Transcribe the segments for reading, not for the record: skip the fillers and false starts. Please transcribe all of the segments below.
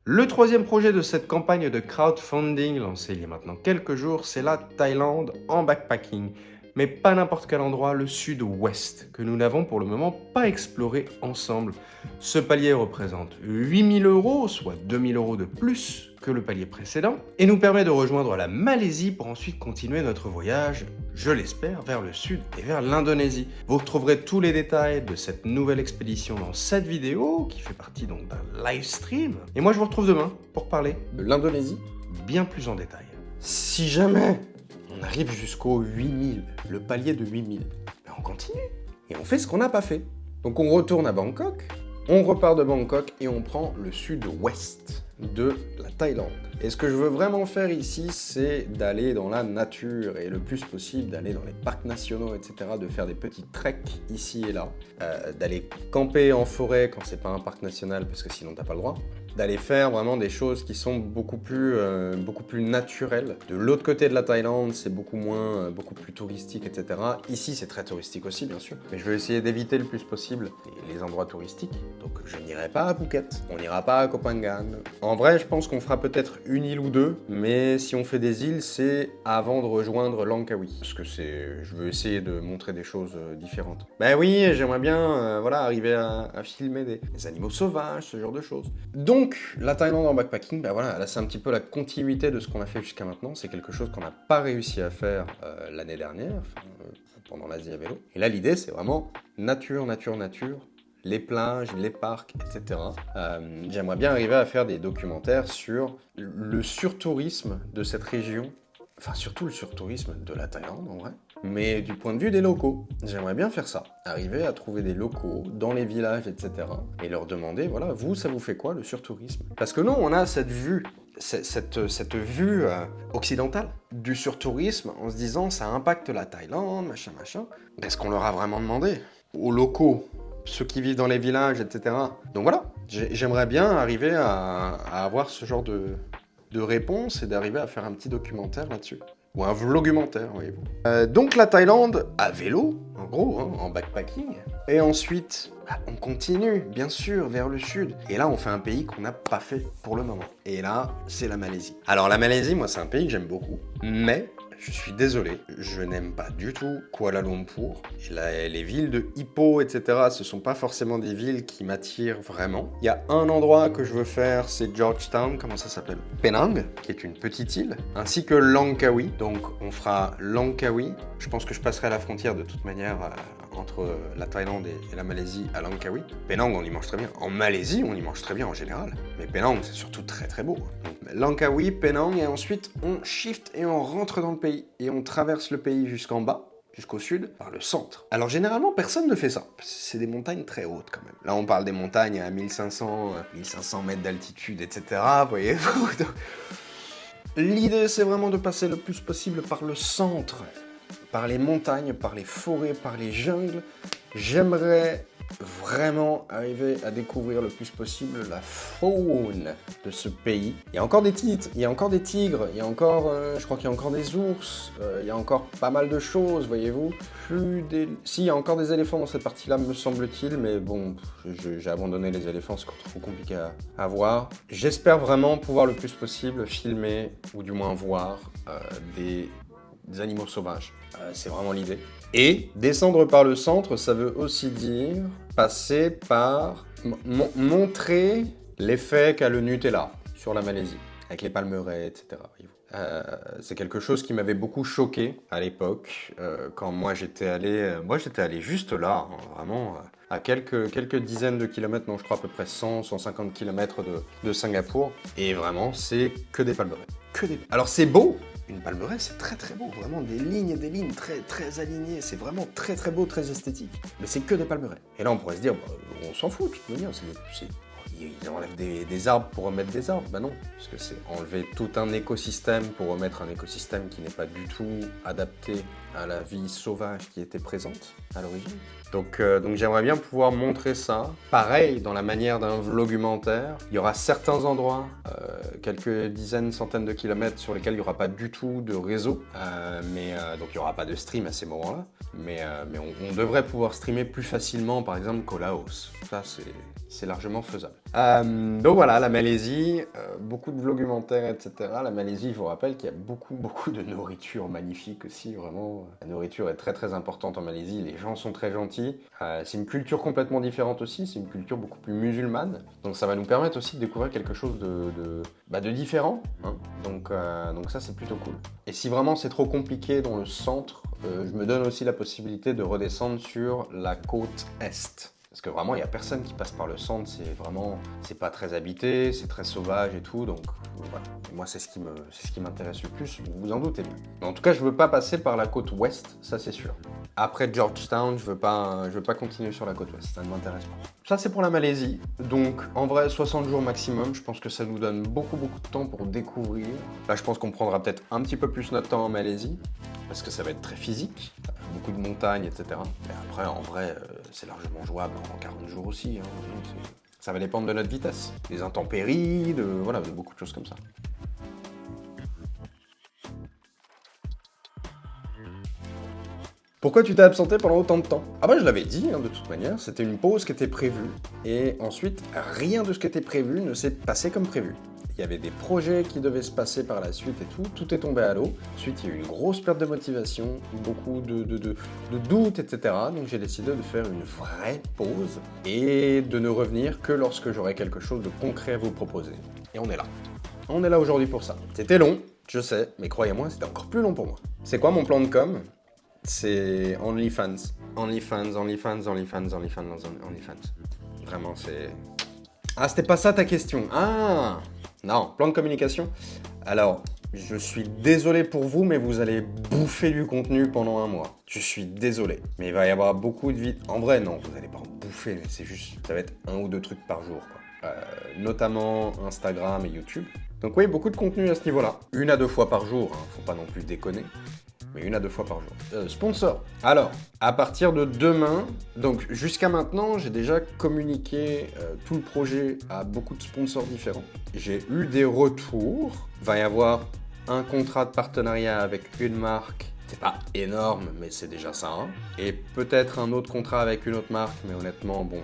Le troisième projet de cette campagne de crowdfunding lancée il y a maintenant quelques jours, c'est la Thaïlande en backpacking. Mais pas n'importe quel endroit, le sud-ouest, que nous n'avons pour le moment pas exploré ensemble. Ce palier représente 8 000 €, soit 2 000 € de plus que le palier précédent, et nous permet de rejoindre la Malaisie pour ensuite continuer notre voyage, je l'espère, vers le sud et vers l'Indonésie. Vous retrouverez tous les détails de cette nouvelle expédition dans cette vidéo, qui fait partie donc d'un live stream. Et moi je vous retrouve demain pour parler de l'Indonésie bien plus en détail. Si jamais on arrive jusqu'au 8000, le palier de 8000, ben on continue et on fait ce qu'on n'a pas fait. Donc on retourne à Bangkok, on repart de Bangkok et on prend le sud-ouest de la Thaïlande. Et ce que je veux vraiment faire ici, c'est d'aller dans la nature et le plus possible d'aller dans les parcs nationaux, etc., de faire des petits treks ici et là, d'aller camper en forêt quand c'est pas un parc national parce que sinon t'as pas le droit, d'aller faire vraiment des choses qui sont beaucoup plus naturelles. De l'autre côté de la Thaïlande, c'est beaucoup plus touristique, etc. Ici, c'est très touristique aussi, bien sûr, mais je veux essayer d'éviter le plus possible les endroits touristiques. Donc je n'irai pas à Phuket, on n'ira pas à Koh Phangan. En vrai, je pense qu'on fera peut-être une île ou deux, mais si on fait des îles, c'est avant de rejoindre Langkawi, parce que je veux essayer de montrer des choses différentes. Ben oui, j'aimerais bien arriver à filmer des animaux sauvages, ce genre de choses. Donc, la Thaïlande en backpacking, ben voilà, là c'est un petit peu la continuité de ce qu'on a fait jusqu'à maintenant. C'est quelque chose qu'on n'a pas réussi à faire l'année dernière, pendant l'Asie à vélo. Et là, l'idée, c'est vraiment nature, nature, nature, les plages, les parcs, etc. J'aimerais bien arriver à faire des documentaires sur le surtourisme de cette région, enfin surtout le surtourisme de la Thaïlande en vrai, mais du point de vue des locaux. J'aimerais bien faire ça, arriver à trouver des locaux dans les villages, etc. et leur demander, voilà, vous, ça vous fait quoi le surtourisme? Parce que nous, on a cette vue, cette vue occidentale du surtourisme en se disant ça impacte la Thaïlande, machin, machin. Est-ce qu'on leur a vraiment demandé aux locaux, ceux qui vivent dans les villages, etc. Donc voilà, j'aimerais bien arriver à avoir ce genre de réponse et d'arriver à faire un petit documentaire là-dessus. Ou un vlogumentaire, voyez-vous. Donc la Thaïlande, à vélo, en gros, hein, en backpacking. Et ensuite, on continue, bien sûr, vers le sud. Et là, on fait un pays qu'on n'a pas fait pour le moment. Et là, c'est la Malaisie. Alors la Malaisie, moi, c'est un pays que j'aime beaucoup. Mais je suis désolé, je n'aime pas du tout Kuala Lumpur. Et les villes de Ipoh, etc., ce sont pas forcément des villes qui m'attirent vraiment. Il y a un endroit que je veux faire, c'est Georgetown, comment ça s'appelle? Penang, qui est une petite île, ainsi que Langkawi. Donc on fera Langkawi. Je pense que je passerai la frontière de toute manière entre la Thaïlande et la Malaisie à Langkawi. Penang, on y mange très bien. En Malaisie, on y mange très bien en général. Mais Penang, c'est surtout très très beau. Donc, Langkawi, Penang, et ensuite on shift et on rentre dans le pays. Et on traverse le pays jusqu'en bas, jusqu'au sud, par le centre. Alors généralement, personne ne fait ça. C'est des montagnes très hautes quand même. Là, on parle des montagnes à 1500 mètres d'altitude, etc. Voyez-vous. L'idée, c'est vraiment de passer le plus possible par le centre, par les montagnes, par les forêts, par les jungles. J'aimerais vraiment arriver à découvrir le plus possible la faune de ce pays. Il y a encore des tigres, il y a encore des tigres, il y a encore, je crois qu'il y a encore des ours, il y a encore pas mal de choses, voyez-vous. Si, il y a encore des éléphants dans cette partie-là, me semble-t-il, mais bon, j'ai abandonné les éléphants, c'est trop compliqué à voir. J'espère vraiment pouvoir le plus possible filmer, ou du moins voir, des animaux sauvages. C'est vraiment l'idée. Et descendre par le centre, ça veut aussi dire passer par montrer l'effet qu'a le Nutella sur la Malaisie, avec les palmeraies, etc. C'est quelque chose qui m'avait beaucoup choqué à l'époque, quand moi j'étais allé juste là, hein, vraiment à quelques dizaines de kilomètres, non je crois à peu près 100-150 km de Singapour, et vraiment c'est que des palmeraies. Alors c'est beau, une palmeraie c'est très très beau, vraiment des lignes très très alignées, c'est vraiment très très beau, très esthétique, mais c'est que des palmeraies. Et là on pourrait se dire, bah, on s'en fout de toute manière, ils enlèvent des arbres pour remettre des arbres. Ben non, parce que c'est enlever tout un écosystème pour remettre un écosystème qui n'est pas du tout adapté à la vie sauvage qui était présente à l'origine. Donc j'aimerais bien pouvoir montrer ça. Pareil, dans la manière d'un vlogumentaire, il y aura certains endroits, quelques dizaines, centaines de kilomètres sur lesquels il n'y aura pas du tout de réseau. Donc il n'y aura pas de stream à ces moments-là. Mais on devrait pouvoir streamer plus facilement, par exemple, qu'au Laos. Ça, c'est largement faisable. Donc voilà, la Malaisie, beaucoup de vlogumentaires, etc. La Malaisie, je vous rappelle qu'il y a beaucoup de nourriture magnifique aussi, vraiment. La nourriture est très très importante en Malaisie, les gens sont très gentils. C'est une culture complètement différente aussi, c'est une culture beaucoup plus musulmane. Donc ça va nous permettre aussi de découvrir quelque chose de différent, hein. Donc ça, c'est plutôt cool. Et si vraiment c'est trop compliqué dans le centre, je me donne aussi la possibilité de redescendre sur la côte est. Parce que vraiment, il n'y a personne qui passe par le centre, c'est pas très habité, c'est très sauvage et tout, donc voilà. Et moi, c'est ce qui m'intéresse le plus, vous vous en doutez bien. Mais en tout cas, je veux pas passer par la côte ouest, ça c'est sûr. Après Georgetown, je veux pas continuer sur la côte ouest, ça ne m'intéresse pas. Ça, c'est pour la Malaisie. Donc, en vrai, 60 jours maximum, je pense que ça nous donne beaucoup de temps pour découvrir. Là, je pense qu'on prendra peut-être un petit peu plus notre temps en Malaisie, parce que ça va être très physique, beaucoup de montagnes, etc. Et après, en vrai, c'est largement jouable en 40 jours aussi, hein. Ça va dépendre de notre vitesse, des intempéries, voilà, de beaucoup de choses comme ça. Pourquoi tu t'es absenté pendant autant de temps? Ah bah je l'avais dit, hein, de toute manière, c'était une pause qui était prévue. Et ensuite, rien de ce qui était prévu ne s'est passé comme prévu. Il y avait des projets qui devaient se passer par la suite et tout est tombé à l'eau. Ensuite, il y a eu une grosse perte de motivation, beaucoup de doutes, etc. Donc j'ai décidé de faire une vraie pause et de ne revenir que lorsque j'aurai quelque chose de concret à vous proposer. Et on est là. On est là aujourd'hui pour ça. C'était long, je sais, mais croyez-moi, c'était encore plus long pour moi. C'est quoi mon plan de com? C'est OnlyFans. OnlyFans. Vraiment, c'est... Ah, c'était pas ça ta question. Ah! Non, plan de communication. Alors, je suis désolé pour vous, mais vous allez bouffer du contenu pendant un mois. Je suis désolé. Mais il va y avoir beaucoup de vie. En vrai, non, vous n'allez pas en bouffer, mais c'est juste... Ça va être 1 ou 2 trucs par jour, quoi. Notamment Instagram et YouTube. Donc oui, beaucoup de contenu à ce niveau-là. 1 à 2 fois par jour, hein, faut pas non plus déconner. Mais 1 à 2 fois par jour. Sponsor. Alors, à partir de demain, donc jusqu'à maintenant, j'ai déjà communiqué tout le projet à beaucoup de sponsors différents. J'ai eu des retours. Il va y avoir un contrat de partenariat avec une marque. C'est pas énorme, mais c'est déjà ça, hein. Et peut-être un autre contrat avec une autre marque, mais honnêtement, bon,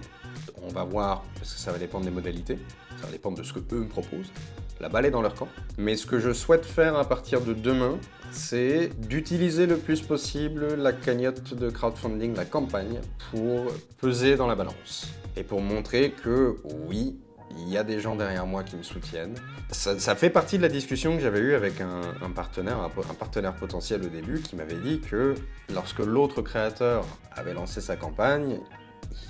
on va voir, parce que ça va dépendre des modalités. Ça va dépendre de ce que eux me proposent. La balle est dans leur camp. Mais ce que je souhaite faire à partir de demain, c'est d'utiliser le plus possible la cagnotte de crowdfunding, la campagne, pour peser dans la balance. Et pour montrer que, oui, il y a des gens derrière moi qui me soutiennent. Ça fait partie de la discussion que j'avais eue avec un partenaire potentiel au début, qui m'avait dit que lorsque l'autre créateur avait lancé sa campagne,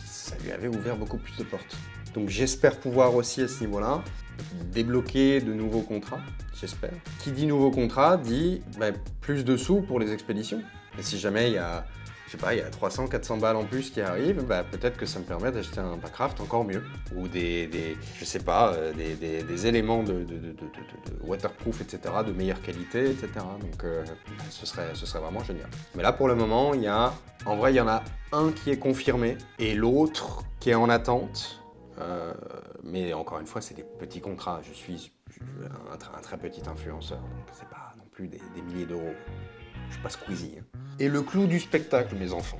ça lui avait ouvert beaucoup plus de portes. Donc j'espère pouvoir aussi à ce niveau-là débloquer de nouveaux contrats, j'espère. Qui dit nouveaux contrats dit plus de sous pour les expéditions. Et si jamais il y a, je sais pas, il y a 300-400 balles en plus qui arrivent, peut-être que ça me permet d'acheter un Packraft encore mieux. Ou je sais pas, des éléments de waterproof, etc., de meilleure qualité, etc. Donc ce serait vraiment génial. Mais là pour le moment, en vrai, il y en a un qui est confirmé et l'autre qui est en attente. Mais encore une fois, c'est des petits contrats. Je suis un très petit influenceur, donc c'est pas non plus des milliers d'euros. Je suis pas Squeezie, hein. Et le clou du spectacle, mes enfants,